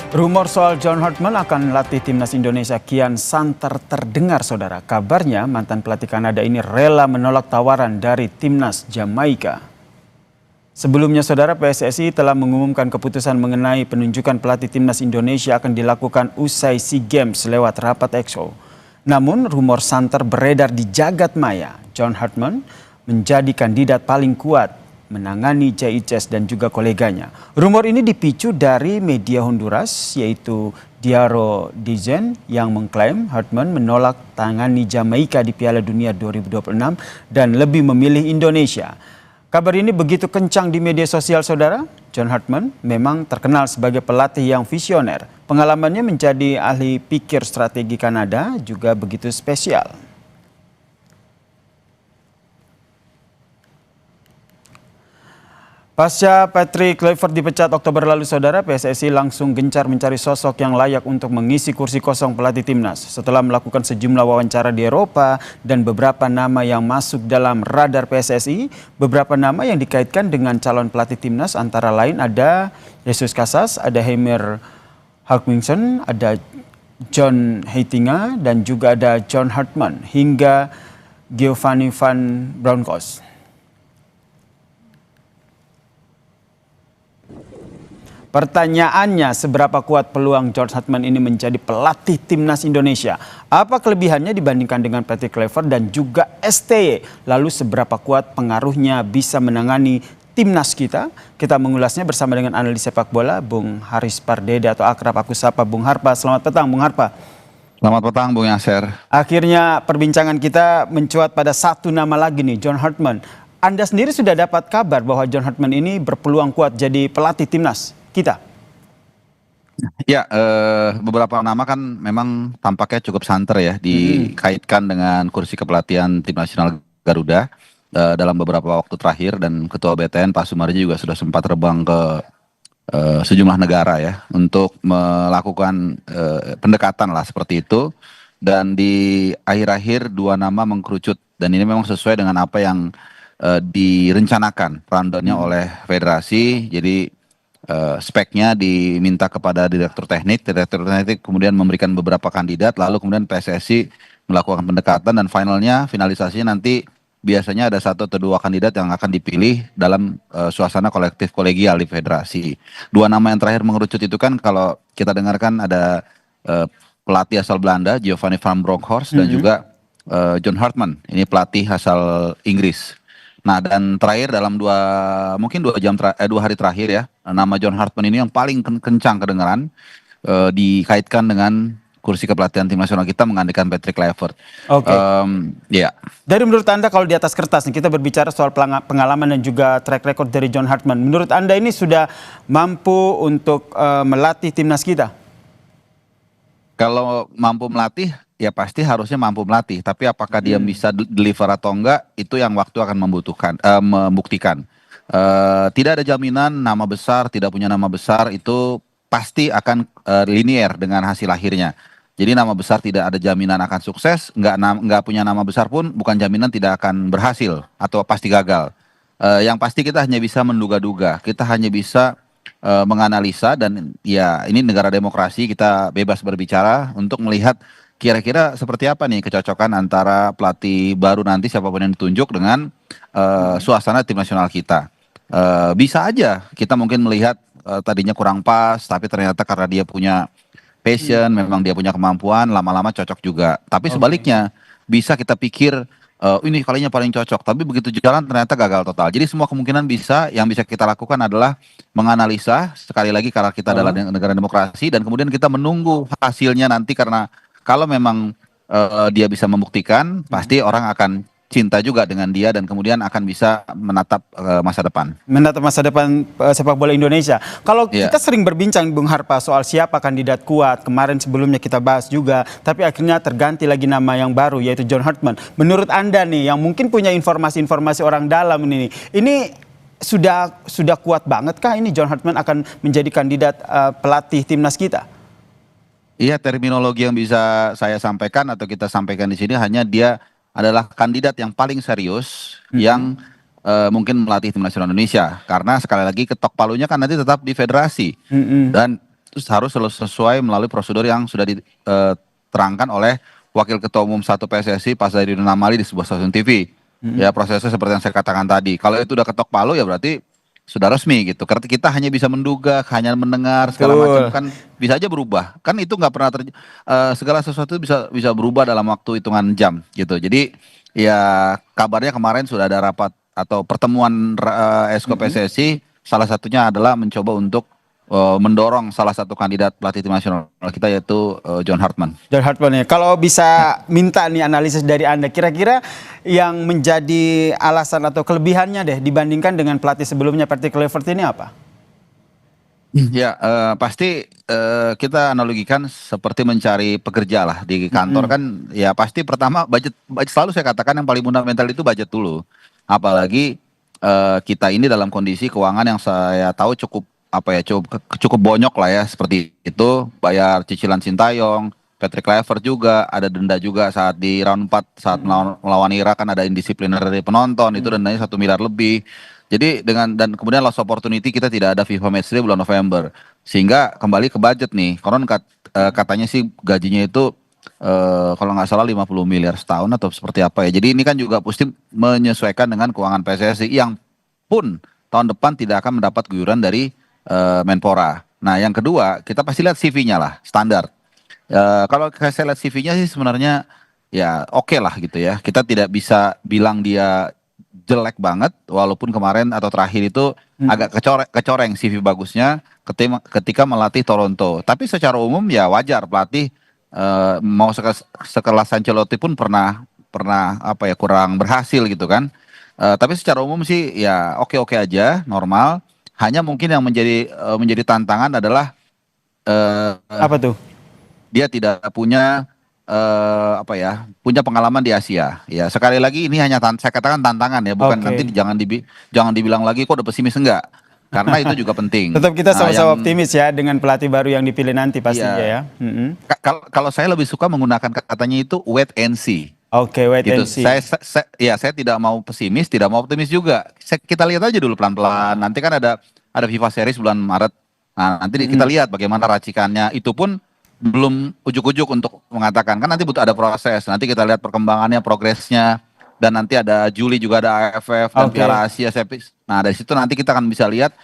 Rumor soal John Hartman akan melatih timnas Indonesia kian santer terdengar, saudara. Kabarnya mantan pelatih Kanada ini rela menolak tawaran dari timnas Jamaika. Sebelumnya, saudara, PSSI telah mengumumkan keputusan mengenai penunjukan pelatih timnas Indonesia akan dilakukan usai SEA Games lewat rapat EXO. Namun, rumor santer beredar di jagat maya. John Hartman menjadi kandidat paling kuat menangani JICS dan juga koleganya. Rumor ini dipicu dari media Honduras, yaitu Diario Dizen, yang mengklaim Hartman menolak tangani Jamaika di Piala Dunia 2026 dan lebih memilih Indonesia. Kabar ini begitu kencang di media sosial, saudara. John Hartman memang terkenal sebagai pelatih yang visioner. Pengalamannya menjadi ahli pikir strategi Kanada juga begitu spesial. Pasca Patrick Kluivert dipecat Oktober lalu, saudara, PSSI langsung gencar mencari sosok yang layak untuk mengisi kursi kosong pelatih timnas. Setelah melakukan sejumlah wawancara di Eropa dan beberapa nama yang masuk dalam radar PSSI, beberapa nama yang dikaitkan dengan calon pelatih timnas antara lain ada Jesus Casas, ada Heimir Hallgrímsson, ada John Heitinga, dan juga ada John Hartman hingga Giovanni van Bronckhorst. Pertanyaannya, seberapa kuat peluang John Hartman ini menjadi pelatih timnas Indonesia? Apa kelebihannya dibandingkan dengan Patrick Kluivert dan juga STY? Lalu seberapa kuat pengaruhnya bisa menangani timnas kita? Kita mengulasnya bersama dengan analis sepak bola, Bung Haris Pardede atau akrab aku sapa Bung Harpa. Selamat petang, Bung Harpa. Selamat petang, Bung Yaser. Akhirnya perbincangan kita mencuat pada satu nama lagi nih, John Hartman. Anda sendiri sudah dapat kabar bahwa John Hartman ini berpeluang kuat jadi pelatih timnas kita? Ya, beberapa nama kan memang tampaknya cukup santer ya, dikaitkan dengan kursi kepelatihan tim nasional Garuda dalam beberapa waktu terakhir, dan Ketua BTN Pak Sumarji juga sudah sempat terbang ke sejumlah negara ya untuk melakukan pendekatan lah seperti itu. Dan di akhir-akhir dua nama mengkerucut, dan ini memang sesuai dengan apa yang direncanakan rundownnya oleh federasi. Jadi speknya diminta kepada direktur teknik kemudian memberikan beberapa kandidat, lalu kemudian PSSI melakukan pendekatan, dan finalisasinya nanti biasanya ada satu atau dua kandidat yang akan dipilih dalam suasana kolektif kolegial di federasi. Dua nama yang terakhir mengerucut itu kan, kalau kita dengarkan ada pelatih asal Belanda Giovanni van Bronckhorst dan juga John Hartman, ini pelatih asal Inggris. Nah, dan terakhir dalam mungkin 2 hari terakhir ya, nama John Hartman ini yang paling kencang kedengaran dikaitkan dengan kursi kepelatihan tim nasional kita menggantikan Patrick Kluivert. Oke. Ya. Dari menurut Anda, kalau di atas kertas nih, kita berbicara soal pengalaman dan juga track record dari John Hartman. Menurut Anda ini sudah mampu untuk melatih timnas kita? Kalau mampu melatih, ya pasti harusnya mampu melatih. Tapi apakah dia bisa deliver atau enggak, itu yang waktu akan membuktikan. Tidak ada jaminan nama besar, tidak punya nama besar, itu pasti akan linier dengan hasil akhirnya. Jadi nama besar tidak ada jaminan akan sukses, nggak punya nama besar pun bukan jaminan tidak akan berhasil atau pasti gagal. Yang pasti kita hanya bisa menduga-duga, kita hanya bisa menganalisa, dan ya ini negara demokrasi, kita bebas berbicara untuk melihat kira-kira seperti apa nih kecocokan antara pelatih baru nanti siapapun yang ditunjuk dengan suasana tim nasional kita. Bisa aja kita mungkin melihat tadinya kurang pas, tapi ternyata karena dia punya passion, memang dia punya kemampuan, lama-lama cocok juga. Tapi sebaliknya bisa kita pikir ini kalinya paling cocok, tapi begitu jalan ternyata gagal total. Jadi semua kemungkinan bisa. Yang bisa kita lakukan adalah menganalisa, sekali lagi karena kita adalah negara demokrasi, dan kemudian kita menunggu hasilnya nanti, karena kalau memang dia bisa membuktikan, pasti orang akan cinta juga dengan dia, dan kemudian akan bisa menatap masa depan. Menatap masa depan sepak bola Indonesia. Kalau kita sering berbincang, Bung Harpa, soal siapa kandidat kuat, kemarin sebelumnya kita bahas juga, tapi akhirnya terganti lagi nama yang baru, yaitu John Hartman. Menurut Anda nih, yang mungkin punya informasi-informasi orang dalam ini sudah kuat banget kah ini John Hartman akan menjadi kandidat pelatih timnas kita? Iya, terminologi yang bisa saya sampaikan atau kita sampaikan di sini hanya dia adalah kandidat yang paling serius yang mungkin melatih tim nasional Indonesia, karena sekali lagi ketok palunya kan nanti tetap di federasi. Dan harus sesuai melalui prosedur yang sudah diterangkan oleh Wakil Ketua Umum 1 PSSI Pak Zainuddin Amali di sebuah stasiun TV. Ya prosesnya seperti yang saya katakan tadi. Kalau itu udah ketok palu ya berarti sudah resmi gitu. Karena kita hanya bisa menduga, hanya mendengar segala macam kan bisa aja berubah. Kan itu nggak pernah segala sesuatu bisa berubah dalam waktu hitungan jam gitu. Jadi ya kabarnya kemarin sudah ada rapat atau pertemuan Esko PSSI. Salah satunya adalah mencoba untuk mendorong salah satu kandidat pelatih tim nasional kita yaitu John Hartman. John Hartman ya. Kalau bisa minta nih analisis dari Anda, kira-kira yang menjadi alasan atau kelebihannya deh dibandingkan dengan pelatih sebelumnya Patrick Kluivert ini apa? Ya pasti kita analogikan seperti mencari pekerja lah di kantor kan ya pasti pertama budget selalu saya katakan yang paling fundamental itu budget dulu. Apalagi kita ini dalam kondisi keuangan yang saya tahu cukup cukup bonyok lah ya seperti itu, bayar cicilan Sintayong, Patrick Kluivert juga ada denda juga saat di round 4 saat melawan Irak kan ada indisipliner dari penonton itu dendanya 1 miliar lebih. Jadi dan kemudian lost opportunity kita tidak ada FIFA Matchday bulan November sehingga kembali ke budget nih. Konon katanya sih gajinya itu kalau nggak salah 50 miliar setahun atau seperti apa ya. Jadi ini kan juga pasti menyesuaikan dengan keuangan PSSI yang pun tahun depan tidak akan mendapat guyuran dari Menpora. Nah yang kedua kita pasti lihat CV-nya lah standar. Kalau saya lihat CV-nya sih sebenarnya ya oke lah gitu ya. Kita tidak bisa bilang dia jelek banget walaupun kemarin atau terakhir itu agak kecoreng CV bagusnya ketika melatih Toronto. Tapi secara umum ya wajar pelatih mau sekelas Ancelotti pun pernah kurang berhasil gitu kan. Tapi secara umum sih ya oke aja normal. Hanya mungkin yang menjadi tantangan adalah Apa tuh? dia tidak punya punya pengalaman di Asia. Ya sekali lagi ini hanya saya katakan tantangan ya, bukan nanti jangan dibilang lagi kok udah pesimis enggak. Karena itu juga penting. Tetap kita sama-sama optimis ya dengan pelatih baru yang dipilih nanti pastinya ya. Kalau saya lebih suka menggunakan katanya itu wait and see. Oke, wait Gitu. and see. Saya tidak mau pesimis, tidak mau optimis juga. Kita lihat aja dulu pelan-pelan. Nanti kan ada FIFA Series bulan Maret. Nah, nanti kita lihat bagaimana racikannya. Itu pun belum ujuk-ujuk untuk mengatakan. Kan nanti butuh ada proses. Nanti kita lihat perkembangannya, progresnya. Dan nanti ada Juli juga ada AFF dan Piala Asia. Nah, dari situ nanti kita akan bisa lihat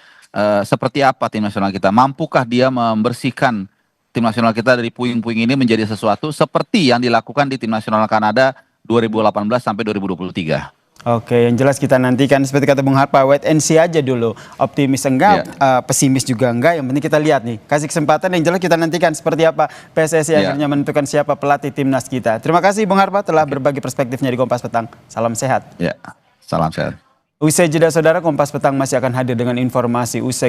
seperti apa tim nasional kita. Mampukah dia membersihkan tim nasional kita dari puing-puing ini menjadi sesuatu seperti yang dilakukan di tim nasional Kanada 2018 sampai 2023. Oke, yang jelas kita nantikan seperti kata Bung Harpa, wait and see aja dulu. Optimis enggak, pesimis juga enggak, yang penting kita lihat nih. Kasih kesempatan, yang jelas kita nantikan seperti apa PSSI akhirnya menentukan siapa pelatih timnas kita. Terima kasih Bung Harpa telah berbagi perspektifnya di Kompas Petang. Salam sehat. Ya, salam sehat. Usai jeda saudara, Kompas Petang masih akan hadir dengan informasi usai